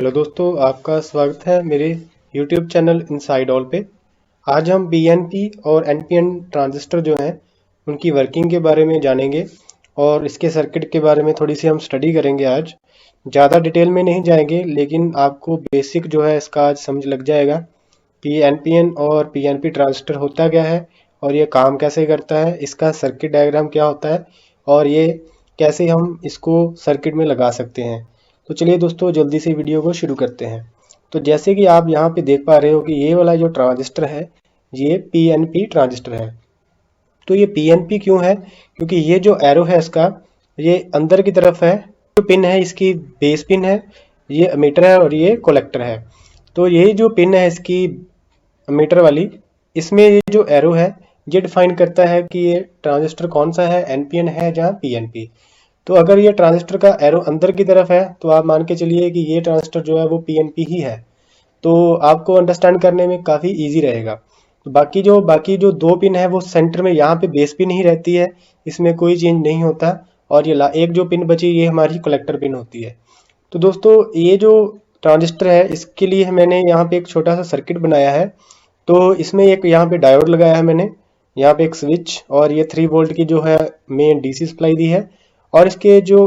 Hello दोस्तों, आपका स्वागत है मेरे YouTube चैनल इनसाइड ऑल पे। आज हम PNP और NPN ट्रांजिस्टर जो हैं उनकी वर्किंग के बारे में जानेंगे और इसके सर्किट के बारे में थोड़ी सी हम स्टडी करेंगे। आज ज़्यादा डिटेल में नहीं जाएंगे, लेकिन आपको बेसिक जो है इसका आज समझ लग जाएगा कि NPN और PNP ट्रांजिस्टर होता क्या है और ये काम कैसे करता है, इसका सर्किट डायग्राम क्या होता है और ये कैसे हम इसको सर्किट में लगा सकते हैं। तो चलिए दोस्तों, जल्दी से वीडियो को शुरू करते हैं। तो जैसे कि आप यहाँ पे देख पा रहे हो कि ये वाला जो ट्रांजिस्टर है ये PNP ट्रांजिस्टर है। तो ये PNP क्यों है? क्योंकि ये जो एरो है इसका, ये अंदर की तरफ है। जो पिन है इसकी बेस पिन है, ये अमीटर है और ये कलेक्टर है। तो ये जो पिन है इसकी मीटर वाली, इसमें ये जो एरो है ये डिफाइन करता है कि ये ट्रांजिस्टर कौन सा है, NPN है या PNP। तो अगर ये ट्रांजिस्टर का एरो अंदर की तरफ है तो आप मान के चलिए कि ये ट्रांजिस्टर जो है वो PNP ही है। तो आपको अंडरस्टैंड करने में काफ़ी इजी रहेगा। तो बाकी जो दो पिन है वो सेंटर में, यहाँ पे बेस पिन ही रहती है, इसमें कोई चेंज नहीं होता। और ये एक जो पिन बची ये हमारी कलेक्टर पिन होती है। तो दोस्तों, ये जो ट्रांजिस्टर है इसके लिए मैंने यहाँ पे एक छोटा सा सर्किट बनाया है। तो इसमें एक यहाँ पे डायोड लगाया है मैंने, यहाँ पे एक स्विच, और ये 3 वोल्ट की जो है मेन DC सप्लाई दी है। और इसके जो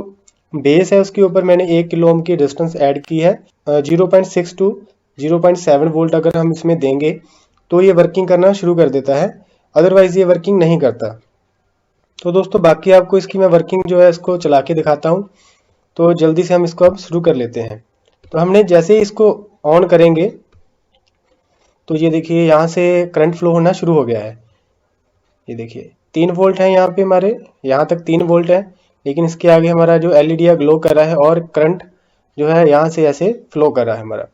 बेस है उसके ऊपर मैंने 1 किलो ओम की रेजिस्टेंस ऐड की है। 0.6 टू 0.7 वोल्ट अगर हम इसमें देंगे तो ये वर्किंग करना शुरू कर देता है, अदरवाइज ये वर्किंग नहीं करता। तो दोस्तों, बाकी आपको इसकी मैं वर्किंग जो है इसको चला के दिखाता हूँ। तो जल्दी से हम इसको अब शुरू कर लेते हैं। तो हमने जैसे ही इसको ऑन करेंगे तो ये देखिए यहाँ से करंट फ्लो होना शुरू हो गया है। ये देखिए 3 वोल्ट है यहाँ पे हमारे, यहाँ तक 3 वोल्ट है, लेकिन इसके आगे हमारा जो LED ग्लो कर रहा है और करंट जो है यहाँ से ऐसे फ्लो कर रहा है हमारा।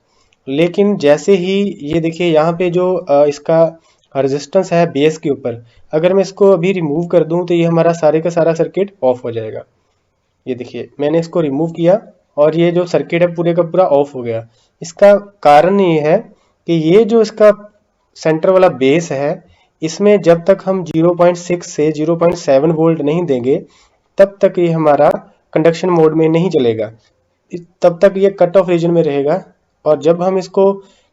लेकिन जैसे ही ये देखिए यहाँ पे जो इसका रेजिस्टेंस है बेस के ऊपर, अगर मैं इसको अभी रिमूव कर दूं तो ये हमारा सारे का सारा सर्किट ऑफ हो जाएगा। ये देखिए मैंने इसको रिमूव किया और ये जो सर्किट है पूरे का पूरा ऑफ हो गया। इसका कारण ये है कि ये जो इसका सेंटर वाला बेस है, इसमें जब तक हम 0.6 से 0.7 वोल्ट नहीं देंगे तब तक ये हमारा कंडक्शन मोड में नहीं चलेगा। तब तक ये कट ऑफ रीजन में रहेगा। और जब हम इसको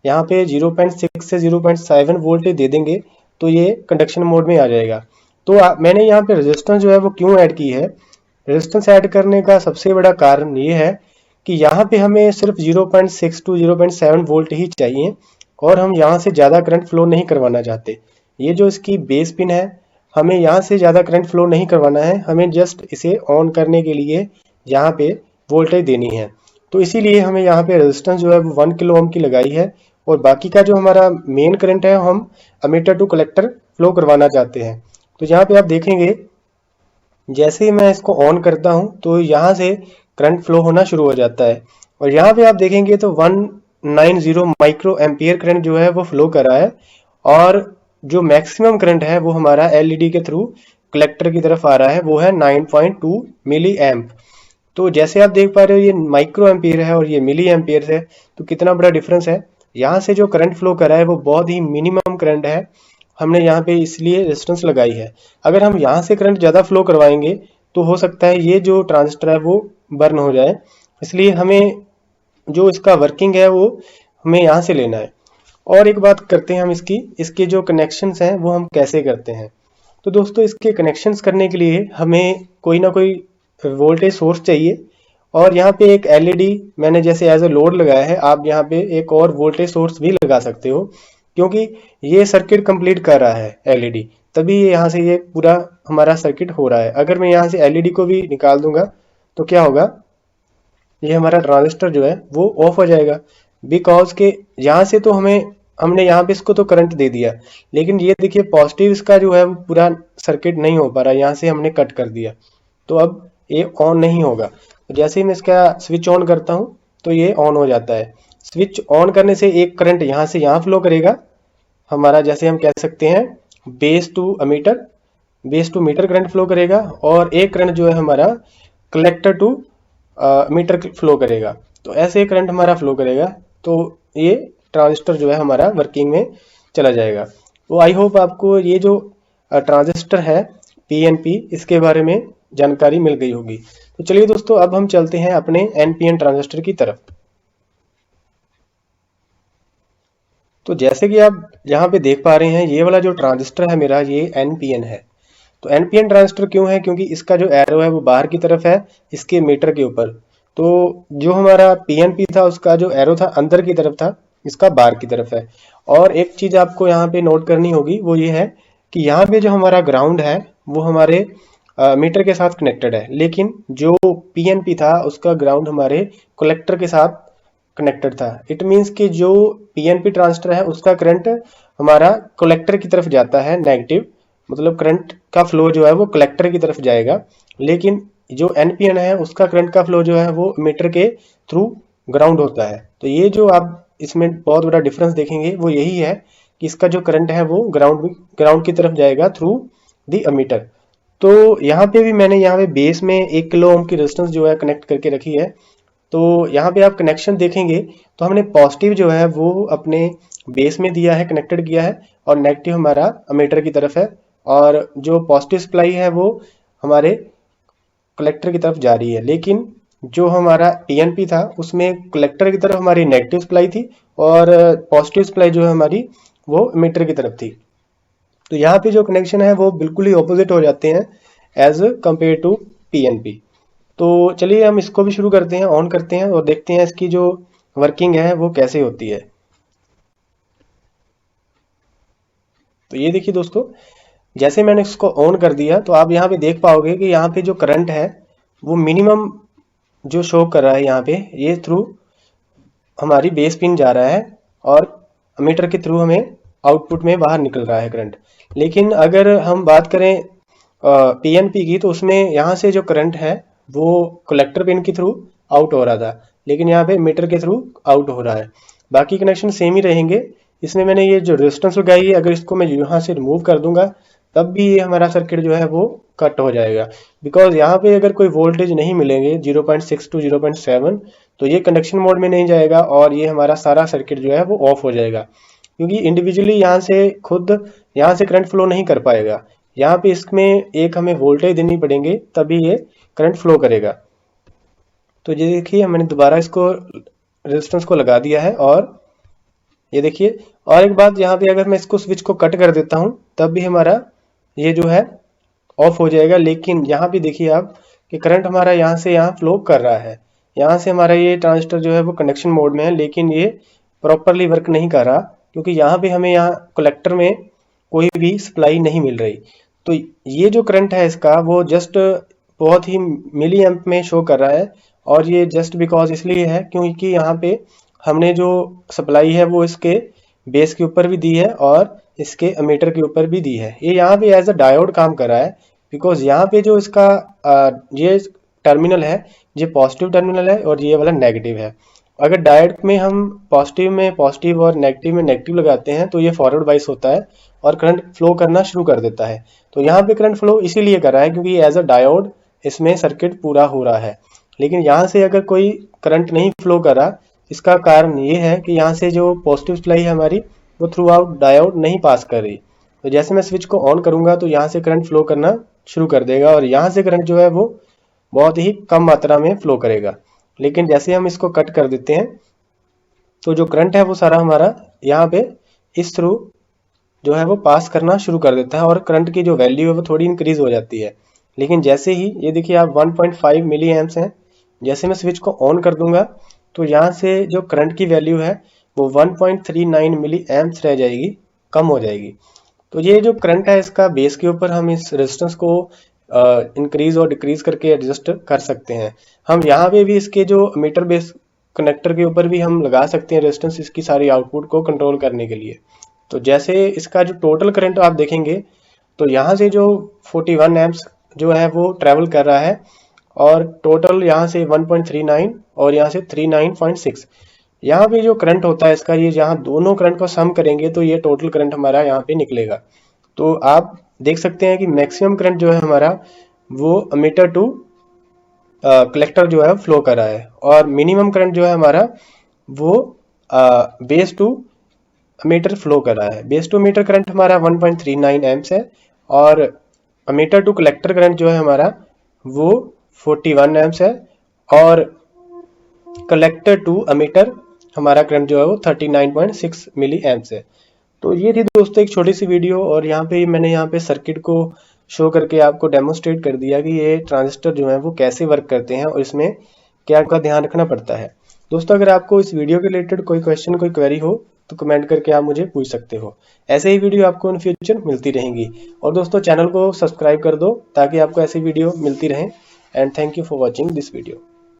यहाँ पे 0.6 से 0.7 वोल्ट दे देंगे तो ये कंडक्शन मोड में आ जाएगा। तो मैंने यहाँ पे रेजिस्टेंस जो है वो क्यों ऐड की है? रेजिस्टेंस ऐड करने का सबसे बड़ा कारण ये है कि यहाँ पे हमें सिर्फ 0.6 टू 0.7 वोल्ट ही चाहिए और हम यहाँ से ज़्यादा करंट फ्लो नहीं करवाना चाहते। ये जो इसकी बेस पिन है, हमें यहाँ से ज़्यादा करंट फ्लो नहीं करवाना है, हमें जस्ट इसे ऑन करने के लिए यहाँ पे वोल्टेज देनी है। तो इसीलिए हमें यहाँ पे रेजिस्टेंस जो है वो 1 किलो ओम की लगाई है और बाकी का जो हमारा मेन करंट है हम अमीटर टू कलेक्टर फ्लो करवाना चाहते हैं। तो यहाँ पे आप देखेंगे जैसे ही मैं इसको ऑन करता हूँ तो यहाँ से करंट फ्लो होना शुरू हो जाता है और यहाँ पे आप देखेंगे तो 190 माइक्रो एम्पियर करंट जो है वो फ्लो कर रहा है। और जो मैक्सिमम करंट है वो हमारा LED के थ्रू कलेक्टर की तरफ आ रहा है, वो है 9.2 मिली एम्प। तो जैसे आप देख पा रहे हो ये माइक्रो एम्पियर है और ये मिली एम्पियर है, तो कितना बड़ा डिफरेंस है। यहाँ से जो करंट फ्लो कर रहा है वो बहुत ही मिनिमम करंट है, हमने यहाँ पे इसलिए रेजिस्टेंस लगाई है। अगर हम यहाँ से करंट ज़्यादा फ्लो करवाएंगे तो हो सकता है ये जो ट्रांजिस्टर है वो बर्न हो जाए, इसलिए हमें जो इसका वर्किंग है वो हमें यहाँ से लेना है। और एक बात करते हैं हम इसके जो कनेक्शंस हैं वो हम कैसे करते हैं। तो दोस्तों, इसके कनेक्शंस करने के लिए हमें कोई ना कोई वोल्टेज सोर्स चाहिए और यहाँ पे एक LED मैंने जैसे एज ए लोड लगाया है। आप यहाँ पे एक और वोल्टेज सोर्स भी लगा सकते हो, क्योंकि ये सर्किट कंप्लीट कर रहा है LED, तभी यहाँ से ये पूरा हमारा सर्किट हो रहा है। अगर मैं यहाँ से LED को भी निकाल दूंगा तो क्या होगा, ये हमारा ट्रांजिस्टर जो है वो ऑफ हो जाएगा। बिकॉज के यहाँ से तो हमने यहाँ पे इसको तो करंट दे दिया, लेकिन ये देखिए पॉजिटिव इसका जो है वो पूरा सर्किट नहीं हो पा रहा, यहाँ से हमने कट कर दिया तो अब ये ऑन नहीं होगा। तो जैसे ही मैं इसका स्विच ऑन करता हूँ तो ये ऑन हो जाता है। स्विच ऑन करने से एक करंट यहाँ से यहाँ फ्लो करेगा हमारा, जैसे हम कह सकते हैं base to meter current flow करेगा, और एक करंट जो है हमारा कलेक्टर टू मीटर फ्लो करेगा। तो ऐसे करंट हमारा फ्लो करेगा तो ये ट्रांजिस्टर जो है हमारा वर्किंग में चला जाएगा। तो आई होप आपको ये जो ट्रांजिस्टर है PNP, इसके बारे में जानकारी मिल गई होगी। तो चलिए दोस्तों, अब हम चलते हैं अपने NPN ट्रांजिस्टर की तरफ। तो जैसे कि आप यहाँ पे देख पा रहे हैं, ये वाला जो ट्रांजिस्टर है मेरा, ये NPN है। तो NPN ट्रांजिस्टर क्यों है? क्योंकि इसका जो एरो है वो बाहर की तरफ है, इसके मीटर के ऊपर। तो जो हमारा PNP था, उसका जो एरो था अंदर की तरफ था, इसका बाहर की तरफ है। और एक चीज आपको यहाँ पे नोट करनी होगी, वो ये है कि यहाँ पे जो हमारा ग्राउंड है वो हमारे मीटर के साथ कनेक्टेड है, लेकिन जो PNP था उसका ग्राउंड हमारे कलेक्टर के साथ कनेक्टेड था। इट मीन्स कि जो PNP ट्रांजिस्टर है उसका करंट हमारा कलेक्टर की तरफ जाता है नेगेटिव, मतलब करंट का फ्लो जो है वो कलेक्टर की तरफ जाएगा। लेकिन जो NPN है उसका करंट का फ्लो जो है वो मीटर के थ्रू ग्राउंड होता है। तो ये जो आप इसमें बहुत बड़ा डिफरेंस देखेंगे वो यही है कि इसका जो करंट है वो ग्राउंड की तरफ जाएगा थ्रू द अमीटर। तो यहाँ पे भी मैंने यहाँ पे बेस में 1 किलो ओम की रेजिस्टेंस जो है कनेक्ट करके रखी है। तो यहाँ पे आप कनेक्शन देखेंगे तो हमने पॉजिटिव जो है वो अपने बेस में दिया है, कनेक्टेड किया है, और नेगेटिव हमारा अमीटर की तरफ है। और जो पॉजिटिव सप्लाई है वो हमारे कलेक्टर की तरफ जा रही है। लेकिन जो हमारा PNP था उसमें कलेक्टर की तरफ हमारी नेगेटिव सप्लाई थी, और पॉजिटिव सप्लाई जो है हमारी वो अमीटर की तरफ थी। तो यहाँ पे जो कनेक्शन है वो बिल्कुल ही ऑपोजिट हो जाते हैं एज कंपेयर टू PNP। तो चलिए हम इसको भी शुरू करते हैं, ऑन करते हैं और देखते हैं इसकी जो वर्किंग है वो कैसे होती है। तो ये देखिए दोस्तों, जैसे मैंने इसको ऑन कर दिया तो आप यहाँ पे देख पाओगे कि यहाँ पे जो करंट है वो मिनिमम जो शो कर रहा है यहाँ पे, ये थ्रू हमारी बेस पिन जा रहा है, और मीटर के थ्रू हमें आउटपुट में बाहर निकल रहा है करंट। लेकिन अगर हम बात करें PNP की, तो उसमें यहाँ से जो करंट है वो कलेक्टर पिन के थ्रू आउट हो रहा था, लेकिन यहाँ पे मीटर के थ्रू आउट हो रहा है। बाकी कनेक्शन सेम ही रहेंगे। इसमें मैंने ये जो रेजिस्टेंस लगाई है, अगर इसको मैं यहाँ से रिमूव कर दूंगा तब भी ये हमारा सर्किट जो है वो कट हो जाएगा। बिकॉज यहाँ पे अगर कोई वोल्टेज नहीं मिलेंगे 0.6 टू 0.7, तो ये कंडक्शन मोड में नहीं जाएगा और ये हमारा सारा सर्किट जो है वो ऑफ हो जाएगा। क्योंकि इंडिविजुअली यहाँ से खुद यहाँ से करंट फ्लो नहीं कर पाएगा। यहाँ पे इसमें एक हमें वोल्टेज देनी पड़ेंगे तभी ये करंट फ्लो करेगा। तो ये देखिए मैंने दोबारा इसको रेजिस्टेंस को लगा दिया है, और ये देखिए। और एक बात, यहाँ पे अगर मैं इसको स्विच को कट कर देता हूँ तब भी हमारा ये जो है ऑफ हो जाएगा। लेकिन यहाँ पे देखिए आप कि करंट हमारा यहाँ से यहाँ फ्लो कर रहा है। यहाँ से हमारा ये ट्रांजिस्टर जो है वो कंडक्शन मोड में है, लेकिन ये प्रॉपरली वर्क नहीं कर रहा, क्योंकि यहाँ पे हमें यहाँ कलेक्टर में कोई भी सप्लाई नहीं मिल रही। तो ये जो करंट है इसका वो जस्ट बहुत ही मिली एम्प में शो कर रहा है, और ये जस्ट बिकॉज इसलिए है क्योंकि यहाँ पे हमने जो सप्लाई है वो इसके बेस के ऊपर भी दी है और इसके अमीटर के ऊपर भी दी है। ये यहाँ पे एज अ डायोड काम कर रहा है, बिकॉज यहाँ पे जो इसका ये टर्मिनल है, ये पॉजिटिव टर्मिनल है और ये वाला नेगेटिव है। अगर डायोड में हम पॉजिटिव में पॉजिटिव और नेगेटिव में नेगेटिव लगाते हैं तो ये फॉरवर्ड बाइस होता है और करंट फ्लो करना शुरू कर देता है। तो यहाँ पे करंट फ्लो इसीलिए कर रहा है क्योंकि एज अ डायोड इसमें सर्किट पूरा हो रहा है। लेकिन यहाँ से अगर कोई करंट नहीं फ्लो कर रहा, इसका कारण ये है कि यहाँ से जो पॉजिटिव सप्लाई है हमारी वो थ्रू आउट डायोड नहीं पास कर रही। तो जैसे मैं स्विच को ऑन करूंगा तो यहाँ से करंट फ्लो करना शुरू कर देगा, और यहाँ से करंट जो है वो बहुत ही कम मात्रा में फ्लो करेगा। लेकिन जैसे हम इसको कट कर देते हैं तो जो करंट है वो सारा हमारा यहाँ पे इस थ्रू जो है वो पास करना शुरू कर देता है, और करंट की जो वैल्यू है वो थोड़ी इंक्रीज हो जाती है। लेकिन जैसे ही ये देखिए आप 1.5 मिली एम्प्स हैं, जैसे मैं स्विच को ऑन कर दूंगा तो यहाँ से जो करंट की वैल्यू है वो 1.39 मिली एम्प्स रह जाएगी, कम हो जाएगी। तो ये जो करंट है इसका बेस के ऊपर हम इस रेजिस्टेंस को इंक्रीज और डिक्रीज करके एडजस्ट कर सकते हैं। हम यहाँ पे भी इसके जो मीटर बेस कनेक्टर के ऊपर भी हम लगा सकते हैं रेजिस्टेंस, इसकी सारी आउटपुट को कंट्रोल करने के लिए। तो जैसे इसका जो टोटल करंट आप देखेंगे तो यहाँ से जो 41 एम्प्स जो है वो ट्रेवल कर रहा है, और टोटल यहाँ से 1.39 और यहाँ से 39.6। यहाँ पे जो करंट होता है इसका, ये जहाँ दोनों करंट को सम करेंगे तो ये टोटल करंट हमारा यहाँ पे निकलेगा। तो आप देख सकते हैं कि मैक्सिमम करंट जो है हमारा वो अमीटर टू कलेक्टर जो है फ्लो कर रहा है, और मिनिमम करंट जो है हमारा वो बेस टू अमीटर फ्लो कर रहा है। बेस टू मीटर करंट हमारा 1.39 एम्प्स है, और अमीटर टू कलेक्टर करंट जो है हमारा वो 41 एम्प्स है, और कलेक्टर टू अमीटर हमारा करंट जो है वो 39.6 मिली एम्प्स है। तो ये थी दोस्तों एक छोटी सी वीडियो, और यहाँ पे मैंने यहाँ पे सर्किट को शो करके आपको डेमोस्ट्रेट कर दिया कि ये ट्रांजिस्टर जो है वो कैसे वर्क करते हैं और इसमें क्या का ध्यान रखना पड़ता है। दोस्तों अगर आपको इस वीडियो के रिलेटेड कोई क्वेश्चन कोई क्वेरी हो तो कमेंट करके आप मुझे पूछ सकते हो। ऐसे ही वीडियो आपको इन फ्यूचर मिलती रहेंगी। और दोस्तों चैनल को सब्सक्राइब कर दो ताकि आपको ऐसी वीडियो मिलती रहे। And thank you for watching this video.